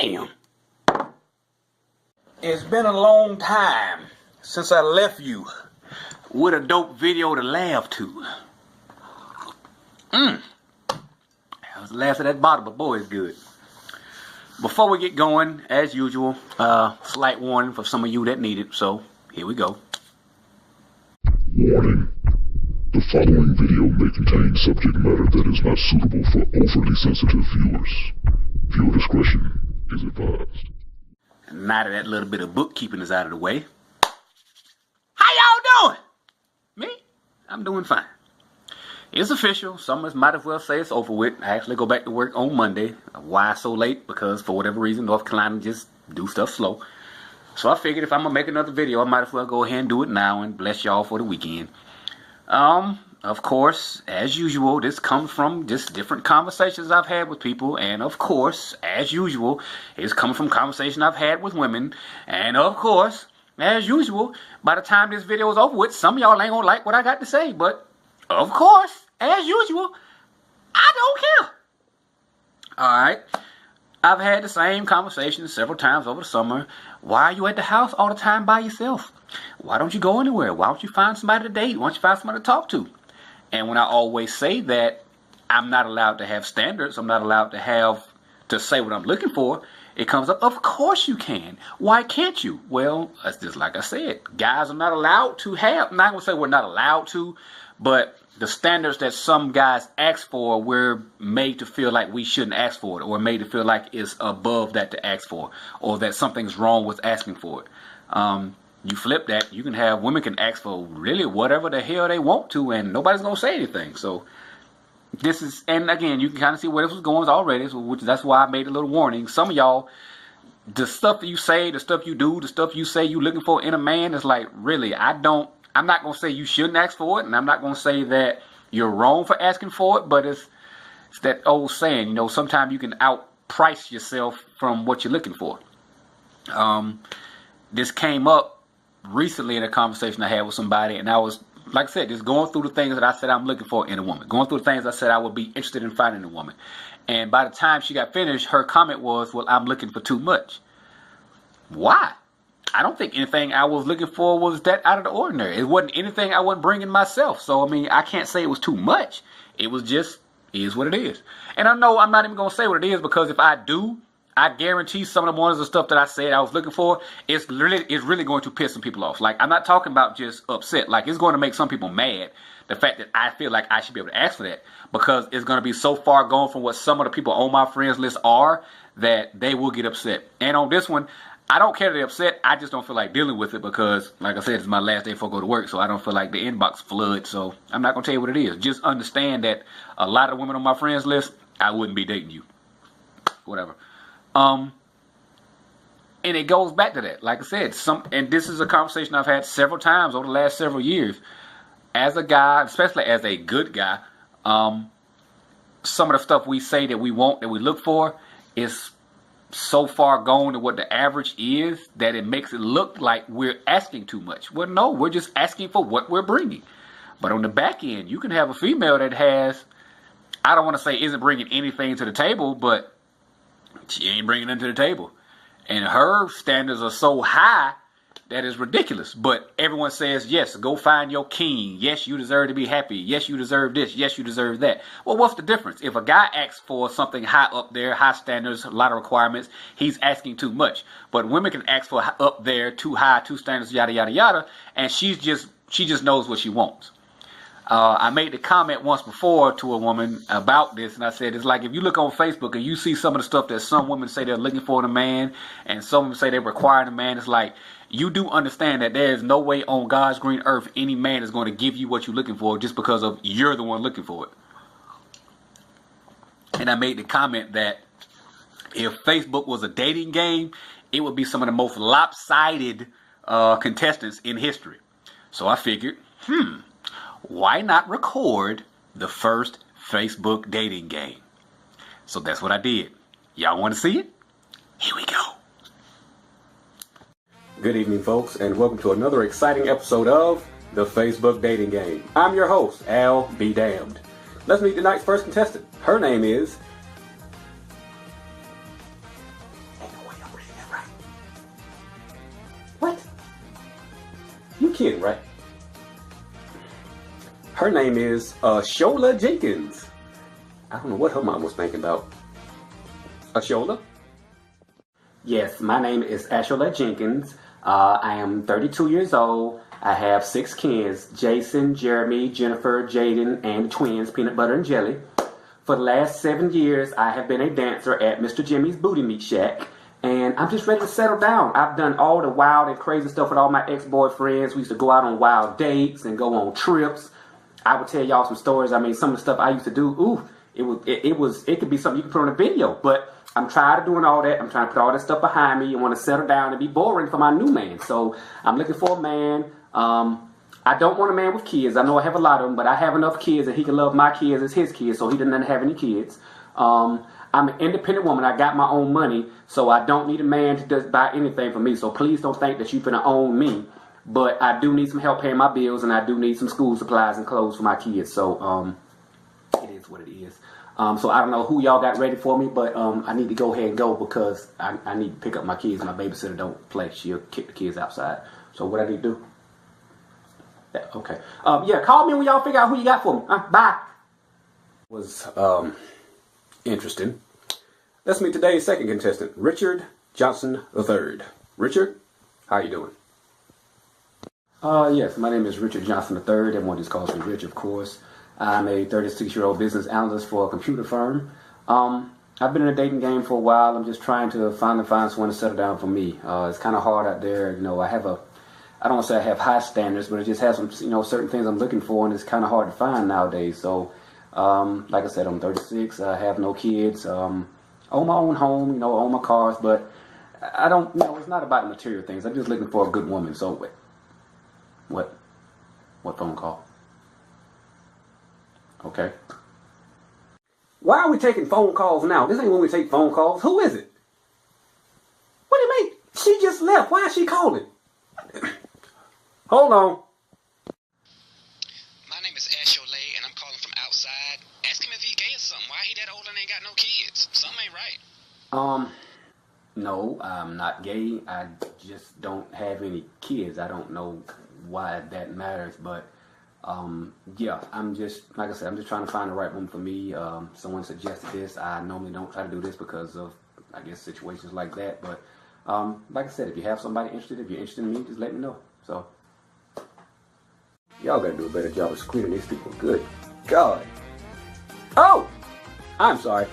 Damn. It's been a long time since I left you with a dope video to laugh to. That was the last of that bottle, but boy, it's good. Before we get going, as usual, slight warning for some of you that need it, so here we go. Warning. The following video may contain subject matter that is not suitable for overly sensitive viewers. Viewer discretion is advised. Now that little bit of bookkeeping is out of the way, how y'all doing? Me? I'm doing fine. It's official. Some of us might as well say it's over with. I actually go back to work on Monday. Why so late? Because for whatever reason, North Carolina just do stuff slow. So I figured if I'm going to make another video, I might as well go ahead and do it now and bless y'all for the weekend. Of course, as usual, this comes from just different conversations I've had with people. And of course, as usual, it's coming from conversations I've had with women. And of course, as usual, by the time this video is over with, some of y'all ain't gonna like what I got to say. But of course, as usual, I don't care. Alright. I've had the same conversation several times over the summer. Why are you at the house all the time by yourself? Why don't you go anywhere? Why don't you find somebody to date? Why don't you find somebody to talk to? And when I always say that I'm not allowed to have standards, I'm not allowed to say what I'm looking for, it comes up, of course you can. Why can't you? Well, that's just like I said. Guys are not allowed to have, I'm not going to say we're not allowed to, but the standards that some guys ask for, we're made to feel like we shouldn't ask for it, or made to feel like it's above that to ask for, or that something's wrong with asking for it. You flip that, you can have, women can ask for really whatever the hell they want to, and nobody's going to say anything. So this is, and again, you can kind of see where this was going already, so that's why I made a little warning. Some of y'all, the stuff that you say, the stuff you do, the stuff you say you looking for in a man is like, really, I'm not going to say you shouldn't ask for it, and I'm not going to say that you're wrong for asking for it, but it's that old saying, you know, sometimes you can outprice yourself from what you're looking for. This came up recently in a conversation I had with somebody, and I was, like I said, just going through the things that I said I'm looking for in a woman, going through the things I said I would be interested in finding in a woman. And by the time she got finished, her comment was, well, I'm looking for too much. Why? I don't think anything I was looking for was that out of the ordinary. It wasn't anything I wasn't bringing myself. So, I mean, I can't say it was too much. It was just, is what it is. And I know I'm not even going to say what it is, because if I do, I guarantee some of the ones of stuff that I said I was looking for, it's really going to piss some people off. Like, I'm not talking about just upset. Like, it's going to make some people mad, the fact that I feel like I should be able to ask for that, because it's going to be so far gone from what some of the people on my friends list are that they will get upset. And on this one, I don't care that they're upset. I just don't feel like dealing with it because, like I said, it's my last day before I go to work, so I don't feel like the inbox floods. So I'm not going to tell you what it is. Just understand that a lot of women on my friends list, I wouldn't be dating you. Whatever. And it goes back to that. Like I said, and this is a conversation I've had several times over the last several years. As a guy, especially as a good guy, some of the stuff we say that we want, that we look for, is so far gone to what the average is that it makes it look like we're asking too much. Well, no, we're just asking for what we're bringing. But on the back end, you can have a female that has, I don't want to say isn't bringing anything to the table, but she ain't bringing them to the table. And her standards are so high that is ridiculous. But everyone says, yes, go find your king. Yes, you deserve to be happy. Yes, you deserve this. Yes, you deserve that. Well, what's the difference? If a guy asks for something high up there, high standards, a lot of requirements, he's asking too much. But women can ask for up there, too high, too standards, yada, yada, yada. And she just knows what she wants. I made the comment once before to a woman about this, and I said, it's like if you look on Facebook and you see some of the stuff that some women say they're looking for in a man, and some women say they're requiring a man, it's like, you do understand that there is no way on God's green earth any man is going to give you what you're looking for just because of you're the one looking for it. And I made the comment that if Facebook was a dating game, it would be some of the most lopsided contestants in history. So I figured, why not record the first Facebook dating game? So that's what I did. Y'all want to see it? Here we go. Good evening, folks, and welcome to another exciting episode of the Facebook Dating Game. I'm your host, Al Be Damned. Let's meet tonight's first contestant. Her name is You kidding, right? Her name is Shola Jenkins. I don't know what her mom was thinking about. Shola? Yes, my name is Ashola Jenkins. I am 32 years old. I have 6 kids, Jason, Jeremy, Jennifer, Jaden, and twins, Peanut Butter and Jelly. For the last 7 years, I have been a dancer at Mr. Jimmy's Booty Meat Shack, and I'm just ready to settle down. I've done all the wild and crazy stuff with all my ex-boyfriends. We used to go out on wild dates and go on trips. I would tell y'all some stories. I mean, some of the stuff I used to do, it could be something you can put on a video, but I'm tired of doing all that. I'm trying to put all that stuff behind me and want to settle down and be boring for my new man. So I'm looking for a man. I don't want a man with kids. I know I have a lot of them, but I have enough kids that he can love my kids as his kids, so he doesn't have any kids. I'm an independent woman. I got my own money, so I don't need a man to just buy anything for me. So please don't think that you're going to own me. But I do need some help paying my bills, and I do need some school supplies and clothes for my kids. So it is what it is. So I don't know who y'all got ready for me, but I need to go ahead and go because I need to pick up my kids. My babysitter don't play. She'll kick the kids outside. So what I need to do? Yeah, okay. Yeah, call me when y'all figure out who you got for me. Bye. Was interesting. Let's meet today's second contestant, Richard Johnson III. Richard, how you doing? Yes, my name is Richard Johnson III. Everyone just calls me Rich, of course. I'm a 36-year-old business analyst for a computer firm. I've been in a dating game for a while. I'm just trying to finally find someone to settle down for me. It's kind of hard out there. You know, I don't want to say I have high standards, but it just has some, certain things I'm looking for, and it's kind of hard to find nowadays. So, like I said, I'm 36. I have no kids. Own my own home, own my cars, but I don't, it's not about the material things. I'm just looking for a good woman. So, wait. What phone call? Okay. Why are we taking phone calls now? This ain't when we take phone calls. Who is it? What do you mean? She just left. Why is she calling? Hold on. My name is Asholay, and I'm calling from outside. Ask him if he gay or something. Why he that old and ain't got no kids? Something ain't right. No, I'm not gay. I just don't have any kids. I don't know why that matters, but yeah, I'm just, like I said, I'm just trying to find the right woman for me. Someone suggested this. I normally don't try to do this because of, I guess, situations like that, but like I said, if you have somebody interested, if you're interested in me, just let me know. So y'all gotta do a better job of screening these people. Good God. Oh, I'm sorry.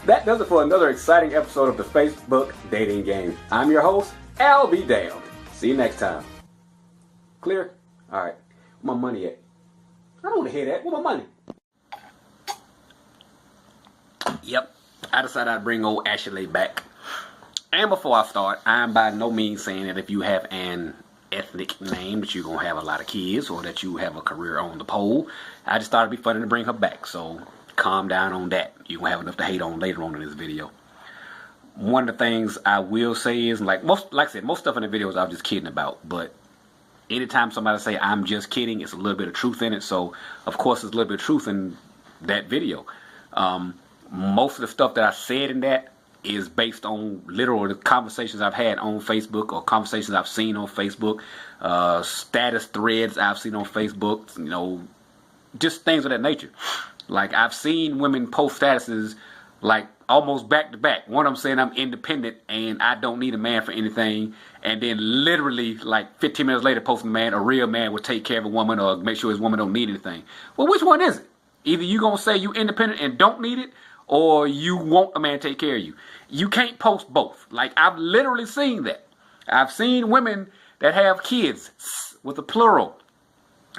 That does it for another exciting episode of the Facebook Dating Game. I'm your host, Al B. Damn. See you next time. Clear? All right. Where my money at? I don't want to hear that. Where my money? Yep. I decided I'd bring old Ashley back. And before I start, I'm by no means saying that if you have an ethnic name that you're going to have a lot of kids or that you have a career on the pole. I just thought it'd be funny to bring her back. So calm down on that. You're going to have enough to hate on later on in this video. One of the things I will say is, like I said, most stuff in the videos I'm just kidding about, but anytime somebody say I'm just kidding, it's a little bit of truth in it. So, of course, there's a little bit of truth in that video. Most of the stuff that I said in that is based on literal conversations I've had on Facebook or conversations I've seen on Facebook, status threads I've seen on Facebook, just things of that nature. Like, I've seen women post statuses like almost back to back. One of them saying I'm independent and I don't need a man for anything, and then literally like 15 minutes later posting a real man will take care of a woman or make sure his woman don't need anything. Well, which one is it? Either you gonna say you independent and don't need it, or you want a man to take care of you. You can't post both. Like, I've literally seen that. I've seen women that have kids with a plural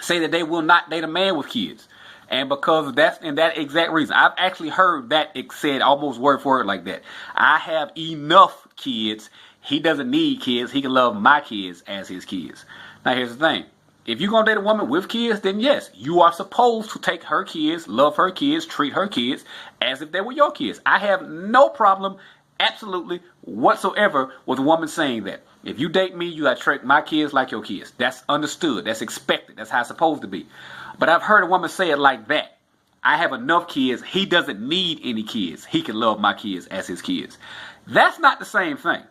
say that they will not date a man with kids. And because that's in that exact reason. I've actually heard that said almost word for word like that. I have enough kids. He doesn't need kids. He can love my kids as his kids. Now, here's the thing. If you're going to date a woman with kids, then yes, you are supposed to take her kids, love her kids, treat her kids as if they were your kids. I have no problem, absolutely, whatsoever, with a woman saying that. If you date me, you got to treat my kids like your kids. That's understood. That's expected. That's how it's supposed to be. But I've heard a woman say it like that. I have enough kids. He doesn't need any kids. He can love my kids as his kids. That's not the same thing.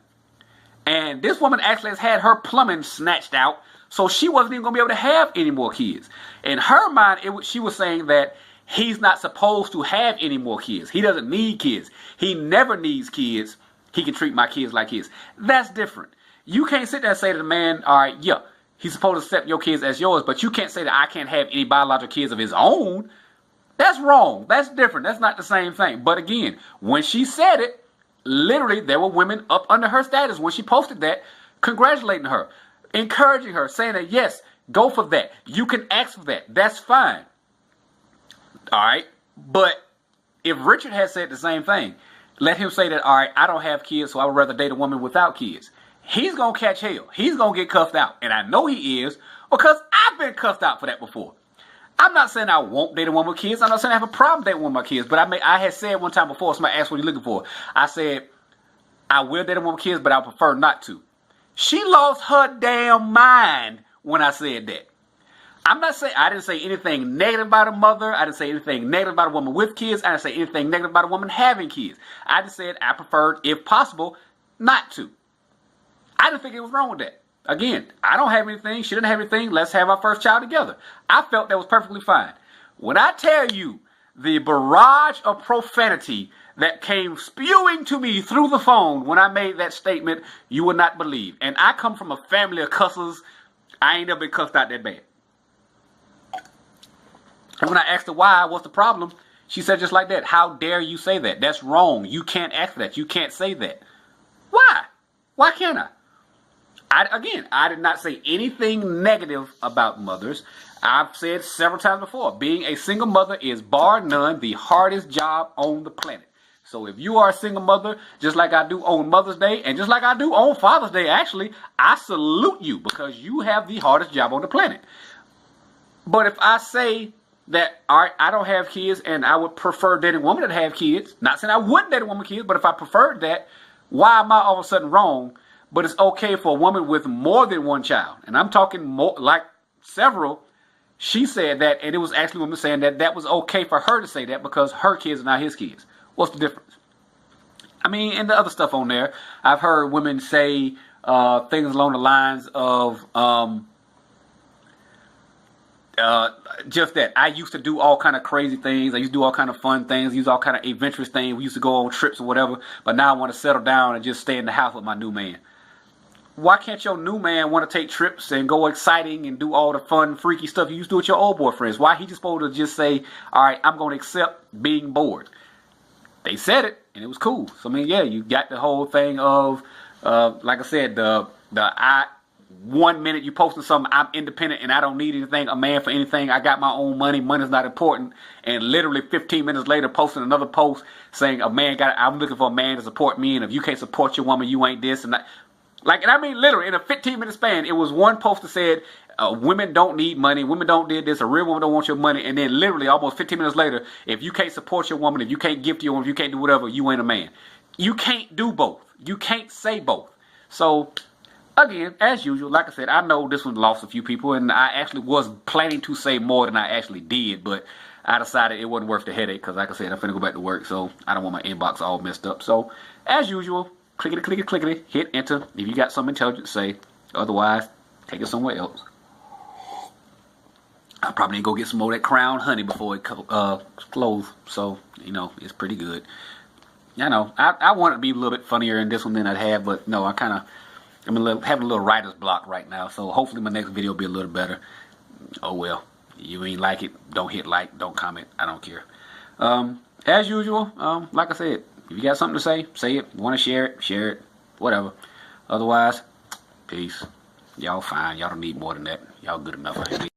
And this woman actually has had her plumbing snatched out, so she wasn't even going to be able to have any more kids. In her mind, she was saying that he's not supposed to have any more kids. He doesn't need kids. He never needs kids. He can treat my kids like his. That's different. You can't sit there and say to the man, all right, yeah, he's supposed to accept your kids as yours, but you can't say that I can't have any biological kids of his own. That's wrong. That's different. That's not the same thing. But again, when she said it, literally, there were women up under her status when she posted that, congratulating her, encouraging her, saying that, yes, go for that. You can ask for that. That's fine. All right? But if Richard had said the same thing, let him say that, all right, I don't have kids, so I would rather date a woman without kids. He's going to catch hell. He's going to get cuffed out. And I know he is because I've been cuffed out for that before. I'm not saying I won't date a woman with kids. I'm not saying I have a problem dating one with my kids. But I had said one time before, somebody asked what you're looking for. I said, I will date a woman with kids, but I prefer not to. She lost her damn mind when I said that. I'm not saying, I didn't say anything negative about a mother. I didn't say anything negative about a woman with kids. I didn't say anything negative about a woman having kids. I just said I preferred, if possible, not to. I didn't think it was wrong with that. Again, I don't have anything. She didn't have anything. Let's have our first child together. I felt that was perfectly fine. When I tell you the barrage of profanity that came spewing to me through the phone when I made that statement, you would not believe. And I come from a family of cussers. I ain't never been cussed out that bad. And when I asked her why, what's the problem, she said just like that, how dare you say that? That's wrong. You can't ask for that. You can't say that. Why? Why can't I? I did not say anything negative about mothers. I've said several times before, being a single mother is bar none the hardest job on the planet. So if you are a single mother, just like I do on Mother's Day, and just like I do on Father's Day, actually, I salute you because you have the hardest job on the planet. But if I say that, all right, I don't have kids and I would prefer dating a woman that have kids, not saying I wouldn't date a woman with kids, but if I preferred that, why am I all of a sudden wrong? But it's okay for a woman with more than one child. And I'm talking more, like several. She said that, and it was actually women saying that that was okay for her to say that because her kids are not his kids. What's the difference? I mean, and the other stuff on there, I've heard women say things along the lines of just that. I used to do all kind of crazy things. I used to do all kind of fun things. I used all kind of adventurous things. We used to go on trips or whatever. But now I want to settle down and just stay in the house with my new man. Why can't your new man want to take trips and go exciting and do all the fun, freaky stuff you used to do with your old boyfriends? Why he just supposed to just say, all right, I'm going to accept being bored? They said it, and it was cool. So, I mean, yeah, you got the whole thing of, like I said, 1 minute you posting something, I'm independent and I don't need anything, a man for anything. I got my own money. Money's not important. And literally 15 minutes later, posting another post saying I'm looking for a man to support me. And if you can't support your woman, you ain't this and that. And I mean, literally, in a 15-minute span, it was one post that said, women don't need money, women don't do this, a real woman don't want your money, and then literally almost 15 minutes later, if you can't support your woman, if you can't give to your woman, if you can't do whatever, you ain't a man. You can't do both. You can't say both. So, again, as usual, like I said, I know this one lost a few people, and I actually was planning to say more than I actually did, but I decided it wasn't worth the headache, because like I said, I'm finna go back to work, so I don't want my inbox all messed up. So, as usual, clickety, clickety, clickety, hit enter if you got something intelligent to say. Otherwise, take it somewhere else. I probably need to go get some more of that Crown Honey before it close. So, it's pretty good. I know. I want it to be a little bit funnier in this one than I have, but no, I'm having a little writer's block right now. So hopefully my next video will be a little better. Oh well. You ain't like it, don't hit like, don't comment. I don't care. As usual, like I said, if you got something to say it. Want to share it, whatever. Otherwise, peace. Y'all fine. Y'all don't need more than that. Y'all good enough.